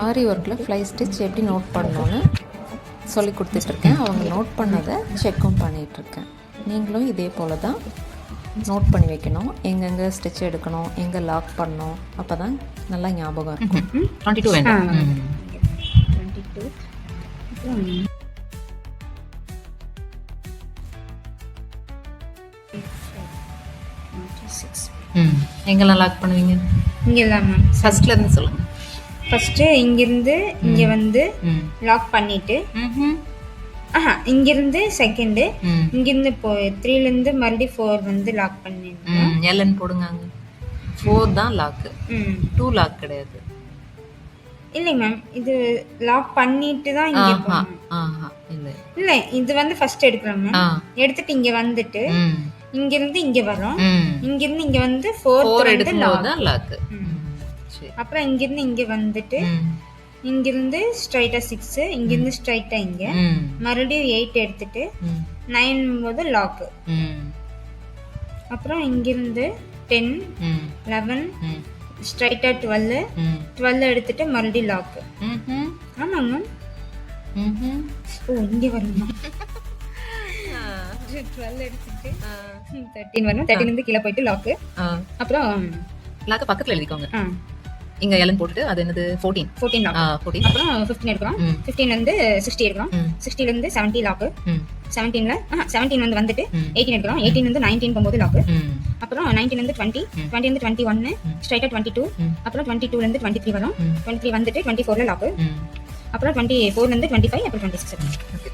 ஆரி ஒர்க்கில் fly stitch எப்படி note பண்ணணுன்னு சொல்லி கொடுத்துட்ருக்கேன். அவங்க நோட் பண்ணதை செக்கும் பண்ணிகிட்ருக்கேன். நீங்களும் இதே போல் தான் நோட் பண்ணி வைக்கணும். எங்கெங்கே ஸ்டிச் எடுக்கணும், எங்கே லாக் பண்ணணும், அப்போ தான் நல்லா ஞாபகம் இருக்கும். 22 வேண்டாம். 22 எங்கெல்லாம் லாக் பண்ணுவீங்க? இங்கே தான் மேம். ஃபர்ஸ்ட்லேருந்து சொல்லுங்கள். ஃபஸ்ட்டு இங்கேருந்து இங்கே வந்து லாக் பண்ணிவிட்டு இங்கேருந்து செகண்டு இங்கேருந்து இப்போ 3லேருந்து மறுபடியும் 4 வந்து லாக் பண்ணிடுறேன். எல்என் போடுங்க. அங்கே 4 தான் லாக்கு, 2 லாக் கிடையாது. இல்லை மேம், இது லாக் பண்ணிட்டு தான் இங்கே இல்லை இல்லை, இது வந்து ஃபர்ஸ்ட் எடுக்கிறோம் மேம். எடுத்துட்டு இங்கே வந்துட்டு இங்கிருந்து இங்கே வரோம். இங்கிருந்து இங்கே வந்து 4 எடுக்கும்போது தான் லாக்கு. அப்புறம் இங்கிருந்து இங்கே வந்துட்டு இங்கிருந்து ஸ்ட்ரைட்டா 6, இங்கிருந்து ஸ்ட்ரைட்டா இங்க மறுபடியும் 8 எடுத்துட்டு 9 போது லாக். அப்புறம் இங்கிருந்து 10 11 ஸ்ட்ரைட்டா 12 எடுத்துட்டு மறுபடியும் லாக். ஆமாங்க. ஓ, இங்க வரணுமா? 12 எடுத்துட்டு 13 வரணும். 13 இருந்து கீழே போயிட்டு லாக். அப்புறம் லாக் பக்கத்துல எழுதிக்கோங்க. இங்க எலன் போட்டுட்டு அது என்னது 14 லாக். 14. அப்புறம் 15 எடுக்கிறோம். 15 வந்து 60 எடுக்கிறோம். 60 ல இருந்து 70 லாக். 17ல 17 வந்து வந்துட்டு 18 எடுக்கிறோம். 18 வந்து 19 போகும்போது லாக். அப்புறம் 19 வந்து 20 20 வந்து 21 ஸ்ட்ரைட்டா 22. அப்புறம் 22ல இருந்து 23 வரும். 23 வந்துட்டு 24ல லாக். அப்புறம் 24ல இருந்து 25 அப்புறம் 26.